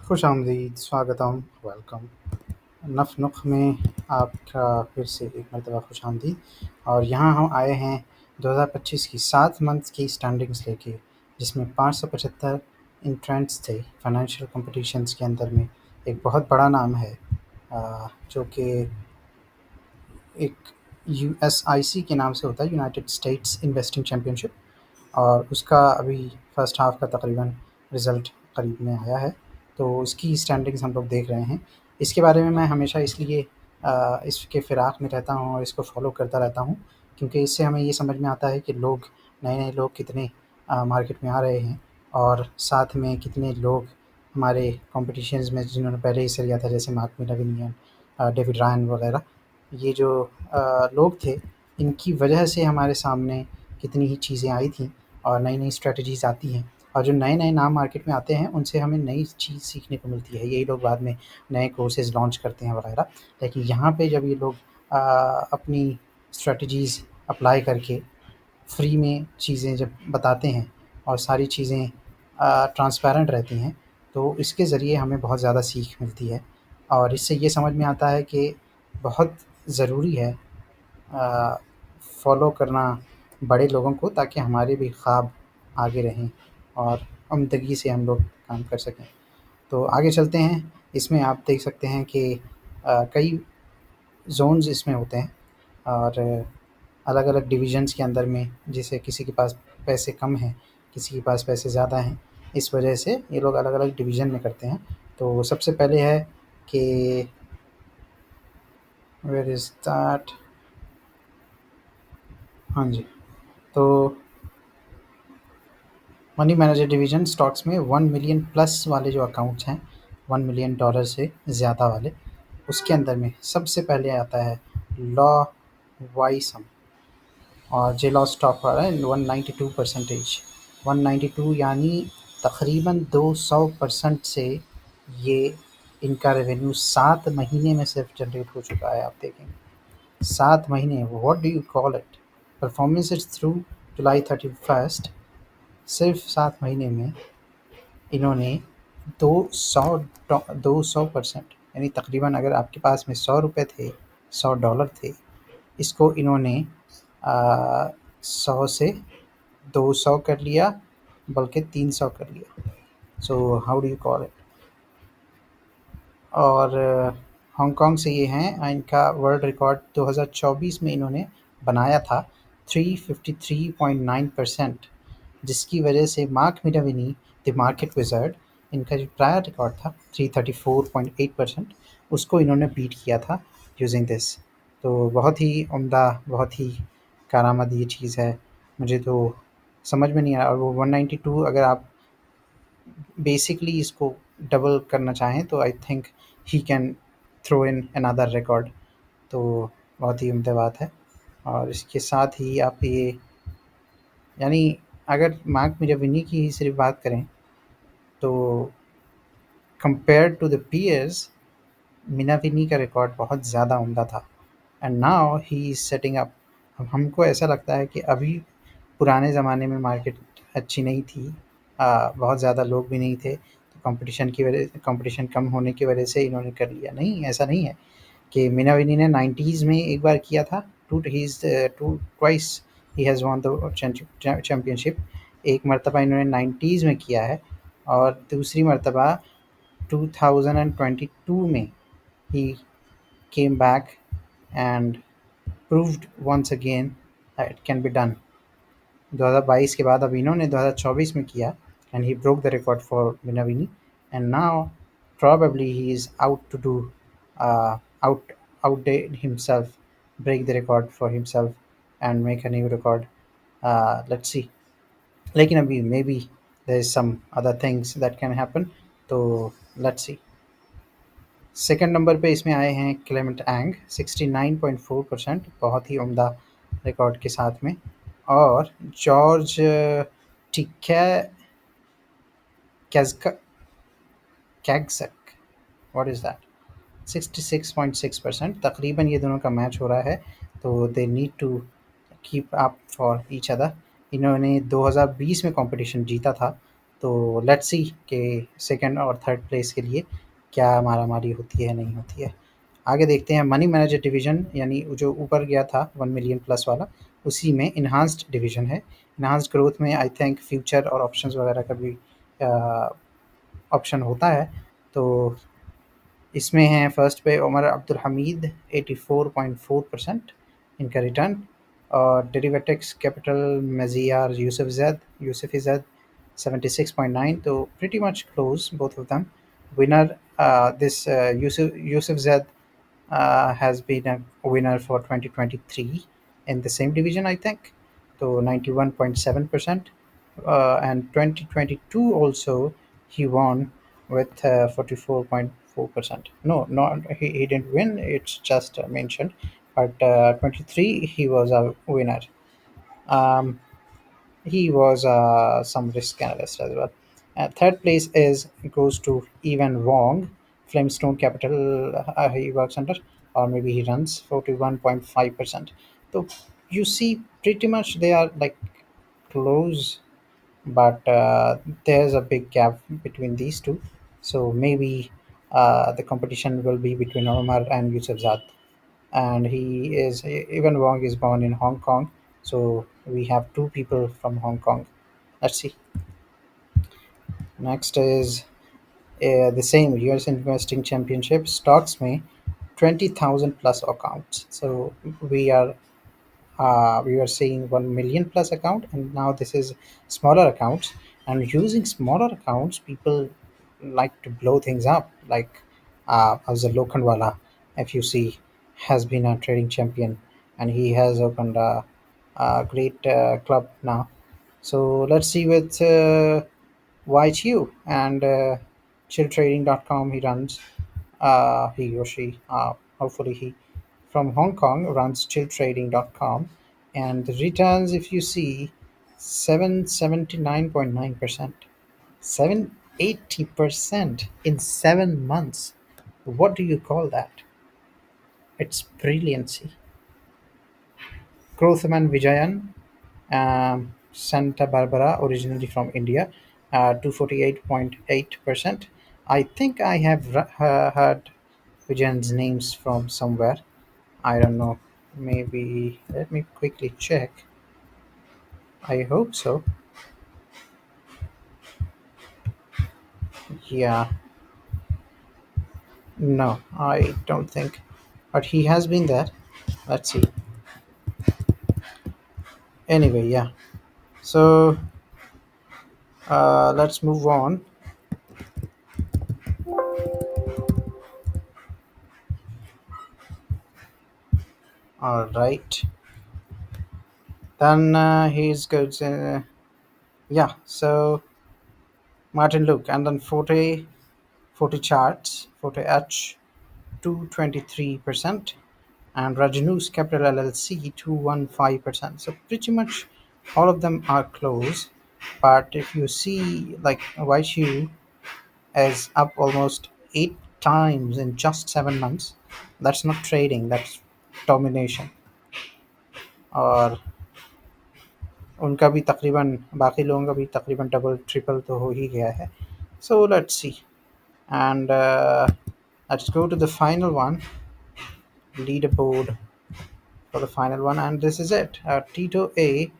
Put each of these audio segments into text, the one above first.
खुशामदीद, स्वागतम, वेलकम। नफ़-नुक़् में आपका फिर से एक मरतबा खुशामदीद। और यहाँ हम आए हैं 2025 की 7 मंथ्स की स्टैंडिंग्स लेके, जिसमें 575 एंट्रेंट्स थे फाइनेंशियल कॉम्पिटिशन्स के अंदर में। एक बहुत बड़ा नाम है जो कि एक यूएसआईसी के नाम से होता है, यूनाइटेड स्टेट्स इन्वेस्टिंग चैम्पियनशिप। और उसका अभी फर्स्ट हाफ का तकरीबन रिज़ल्ट करीब में आया है, तो उसकी स्टैंडिंग्स हम लोग देख रहे हैं। इसके बारे में मैं हमेशा इसलिए इसके फ़िराक में रहता हूँ और इसको फ़ॉलो करता रहता हूँ, क्योंकि इससे हमें ये समझ में आता है कि नए-नए लोग कितने मार्केट में आ रहे हैं, और साथ में कितने लोग हमारे कॉम्पिटिशन्स में जिन्होंने पहले हिस्सा लिया था, जैसे मार्क मिनर्विन, डेविड रायन वगैरह। ये जो लोग थे, इनकी वजह से हमारे सामने कितनी ही चीज़ें आई थी और नई-नई स्ट्रैटेजीज़ आती हैं, और जो नए-नए नाम मार्केट में आते हैं, उनसे हमें नई चीज़ सीखने को मिलती है। यही लोग बाद में नए कोर्सेज़ लॉन्च करते हैं वगैरह। लेकिन यहाँ पे जब ये लोग अपनी स्ट्रैटेजीज़ अप्लाई करके फ्री में चीज़ें जब बताते हैं और सारी चीज़ें ट्रांसपेरेंट रहती हैं, तो इसके ज़रिए हमें बहुत ज़्यादा सीख मिलती है। और इससे ये समझ में आता है कि बहुत ज़रूरी है फ़ॉलो करना बड़े लोगों को, ताकि हमारे भी ख़्वाब आगे रहें और अमदगी से हम लोग काम कर सकें। तो आगे चलते हैं। इसमें आप देख सकते हैं कि कई ज़ोन्स इसमें होते हैं, और अलग-अलग डिविज़न्स के अंदर में, जैसे किसी के पास पैसे कम हैं, किसी के पास पैसे ज़्यादा हैं, इस वजह से ये लोग अलग-अलग डिवीज़न में करते हैं। तो सबसे पहले है कि वेयर इज़ दैट? हाँ जी, तो मनी मैनेजर डिवीज़न स्टॉक्स में 1 मिलियन प्लस वाले जो अकाउंट्स हैं, $1 मिलियन से ज़्यादा वाले, उसके अंदर में सबसे पहले आता है लॉ वाइसम, और जे-लॉ स्टॉक वाला है 192%। 192 यानी तकरीबन 200% से ये इनका रेवेन्यू 7 महीने में सिर्फ जनरेट हो चुका है। आप देखेंगे 7 महीने, what do you call it? Performance is through July 31st, सिर्फ 7 महीने में इन्होंने 200% यानी तकरीबन, अगर आपके पास में ₹100 थे, $100 थे, इसको इन्होंने 100 से 200 कर लिया, बल्कि 300 कर लिया। So how do you call it? और हांगकांग से ये हैं, इनका वर्ल्ड रिकॉर्ड 2024 में इन्होंने बनाया था 353.9%, जिसकी वजह से mark Minervini, the market wizard, इनका जो प्रायर रिकॉर्ड था 334.8%, उसको इन्होंने बीट किया था यूजिंग दिस। तो बहुत ही उम्दा, बहुत ही कारआमद ये चीज़ है। मुझे तो समझ में नहीं आया। और वो 192, अगर आप बेसिकली इसको डबल करना चाहें, तो I think he can throw in another record. तो बहुत ही उम्दा बात है। और इसके साथ ही आप ये, यानी अगर मार्क मिनर्विनी की ही सिर्फ बात करें, तो compare to the peers, Minervini का रिकॉर्ड बहुत ज़्यादा उम्दा था। And now he is setting up. अब हमको ऐसा लगता है कि अभी, पुराने ज़माने में मार्केट अच्छी नहीं थी, बहुत ज़्यादा लोग भी नहीं थे, तो कंपटीशन कम होने की वजह से इन्होंने कर लिया। नहीं, ऐसा नहीं है कि मिनाविनी ने 90s में एक बार किया था, two twice he has won the championship. एक मरतबा इन्होंने 90s में किया है, और दूसरी मरतबा 2022 में ही came back and proved once again that it can be done. 2022 के बाद अब इन्होंने 2024 में किया, and he broke the record for मिनाविनी। And now probably he is out to do outdate himself, break the record for himself and make a new record. Let's see. लेकिन अभी maybe there is some other things that can happen, तो let's see. Second number पे इसमें आए हैं Clement एंग, 69.4%, बहुत ही उम्दा record के साथ में। और जॉर्ज टिकै कैग्सक, व्हाट इज़ दैट? 66.6%। तकरीबन ये दोनों का मैच हो रहा है, तो they need to keep up for each other. इन्होंने 2020 में कंपटीशन जीता था, तो लेट्स सी कि सेकंड और थर्ड प्लेस के लिए क्या मारामारी होती है नहीं होती है। आगे देखते हैं मनी मैनेजर डिवीज़न, यानी जो ऊपर गया था 1 मिलियन प्लस वाला, उसी में एनहांस्ड डिवीज़न है। एनहांस्ड ग्रोथ में आई थिंक फ्यूचर और ऑप्शंस वगैरह का भी ऑप्शन होता है। तो इसमें हैं फर्स्ट पे उमर अब्दुल हमीद 84.4% इनका रिटर्न, और डेरिवेटिक्स कैपिटल मजियार यूसुफ इज़द 76.9, तो pretty much close both of them. Winner, this Yusuf Zed has been a winner for 2023 in the same division, I think. So 91.7%. And 2022 also he won with 44.4%. No, not he didn't win. It's just mentioned. But 23 he was a winner. Um, he was some risk analyst as well. Third place is goes to Evan Wong, Flamestone Capital. He works under, or maybe he runs 41.5%. So you see, pretty much they are like close, but there's a big gap between these two. So maybe the competition will be between Omar and Yusuf Zad. And he is even Wong is born in Hong Kong, so we have two people from Hong Kong. Let's see. Next is the same US Investing Championship stocks में 20,000 plus accounts. So we are we were seeing 1 million plus account, and now this is smaller accounts. And using smaller accounts, people like to blow things up. Like as a Lokhandwala, if you see, has been a trading champion, and he has opened a great club now. So let's see with YQ and chilltrading.com he runs. He or she, hopefully he, from Hong Kong runs chilltrading.com, and the returns, if you see, 779.9%, 780% in 7 months. What do you call that? It's brilliancy. Krothaman Vijayan, Santa Barbara, originally from India, 248.8%. I think I have heard Vijayan's names from somewhere. I don't know. Maybe let me quickly check. I hope so. Yeah, no, I don't think. But he has been there. Let's see. Anyway, yeah. So let's move on. All right. Then he's good. Yeah. So Martin Luke, and then Forte charts. Forte H 223%, and Rajnews Capital LLC 215%. So pretty much all of them are close. But if you see, like YSU is up almost 8 times in just 7 months, that's not trading, that's domination. और उनका भी तकरीबन बाकी लोगों का भी तकरीबन double triple तो हो ही गया है. So let's see. And let's go to the final one, leaderboard for the final one, and this is it, Tito A.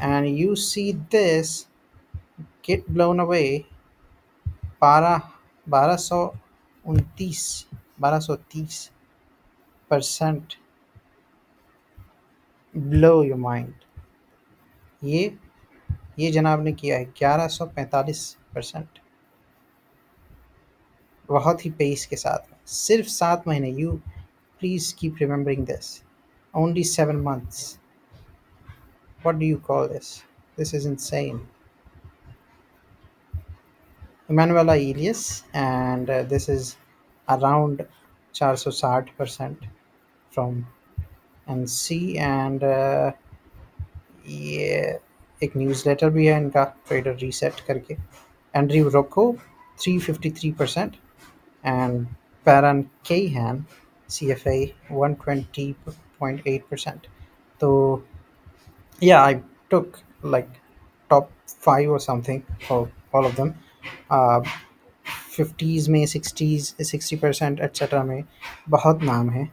And you see this get blown away, 1230 blow your mind. ये ये जनाब ने किया है 1145%, बहुत ही pace के साथ में, सिर्फ 7 महीने. You please keep remembering this, only 7 months. What do you call this? This is insane. Emanuela Elias, and this is around 460% from NC. And ये एक न्यूज़लेटर भी है इनका, ट्रेडर रीसेट करके. एंड्रयू रोको 353%, and Paran Kahan CFA 120.8%. So yeah, I took like top 5 or something, or all of them 50s में 60% etcetera में बहुत नाम है।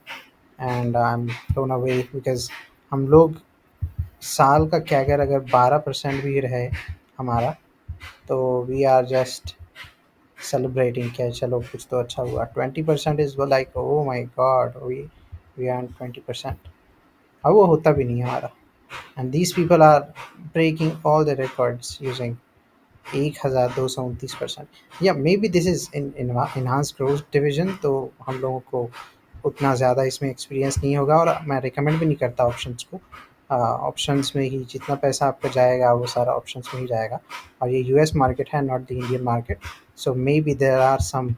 And I am blown away because हम लोग साल का कैगर अगर 12% भी रहे हमारा, तो वी आर जस्ट सेलिब्रेटिंग क्या चलो कुछ तो अच्छा हुआ। 20% is like oh my God, we are 20%। अब वो होता भी नहीं है हमारा। And these people are breaking all the records using 1229%। या maybe this is in enhanced growth division, तो हम लोगों को उतना ज़्यादा इसमें एक्सपीरियंस नहीं होगा और मैं रिकमेंड भी नहीं करता ऑप्शंस को। ऑप्शंस में ही जितना पैसा आपका जाएगा वो सारा ऑप्शंस में ही जाएगा। और ये यूएस मार्केट है, not the Indian market, so may be there are some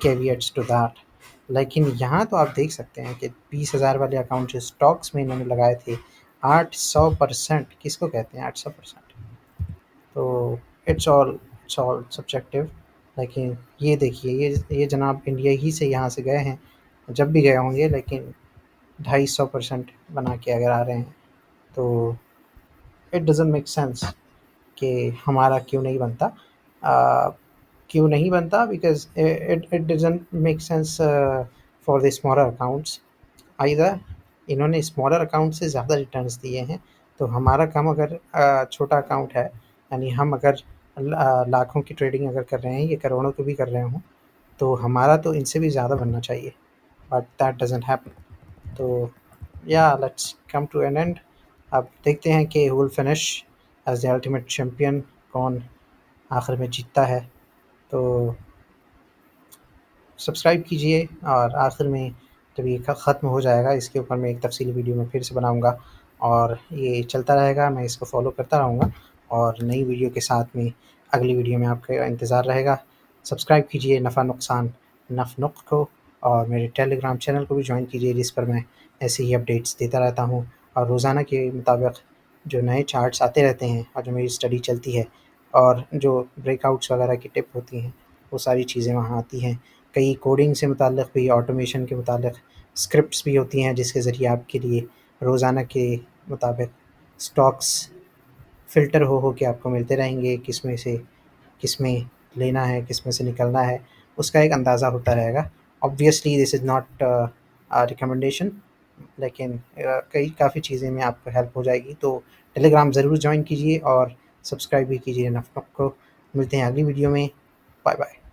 caveats to that. लेकिन यहाँ तो आप देख सकते हैं कि 20,000 वाले अकाउंट जो स्टॉक्स में इन्होंने लगाए थे, 800%। किसको कहते हैं 800%? तो इट्स ऑल सब्जेक्टिव। लेकिन ये देखिए, ये जनाब इंडिया ही से यहाँ से गए हैं, जब भी गए होंगे, लेकिन 250% बना के अगर आ रहे हैं तो इट डज़न्ट मेक सेंस कि हमारा क्यों नहीं बनता। अ, क्यों नहीं बनता? Because it doesn't make sense for the smaller accounts either. इन्होंने स्मॉलर अकाउंट से ज़्यादा रिटर्न्स दिए हैं, तो हमारा काम अगर छोटा अकाउंट है, यानी हम अगर लाखों की ट्रेडिंग अगर कर रहे हैं, ये करोड़ों की भी कर रहे हों, तो हमारा तो इनसे भी ज़्यादा बनना चाहिए, बट दैट डज़न्ट हैपन। तो या let's come to an end. अब देखते हैं कि who will finish as the ultimate champion, कौन आखिर में जीतता है। तो सब्सक्राइब कीजिए, और आखिर में जब ये ख़त्म हो जाएगा, इसके ऊपर मैं एक तफसीली वीडियो में फिर से बनाऊंगा, और ये चलता रहेगा, मैं इसको फॉलो करता रहूँगा, और नई वीडियो के साथ में अगली वीडियो में आपका इंतज़ार रहेगा। सब्सक्राइब कीजिए नफ़ा नुकसान नफ़ नुक़ को, और मेरे टेलीग्राम चैनल को भी ज्वाइन कीजिए, जिस पर मैं ऐसे ही अपडेट्स देता रहता हूँ, और रोज़ाना के मुताबिक जो नए चार्ट्स आते रहते हैं और जो मेरी स्टडी चलती है, और जो ब्रेकआउट्स वगैरह की टिप होती हैं, वो सारी चीज़ें वहाँ आती हैं। कई कोडिंग से मुताल्लिक़ भी, ऑटोमेशन के मुताल्लिक़ स्क्रिप्ट्स भी होती हैं, जिसके ज़रिए आपके लिए रोज़ाना के मुताबिक स्टॉक्स फ़िल्टर हो के आपको मिलते रहेंगे, किस में लेना है, किस में से निकलना है, उसका एक अंदाज़ा होता रहेगा। Obviously this is not recommendation, लेकिन कई काफ़ी चीज़ें में आपको हेल्प हो जाएगी। तो टेलीग्राम ज़रूर जॉइन कीजिए और सब्सक्राइब भी कीजिए नफ़ को। मिलते हैं अगली वीडियो में। Bye bye.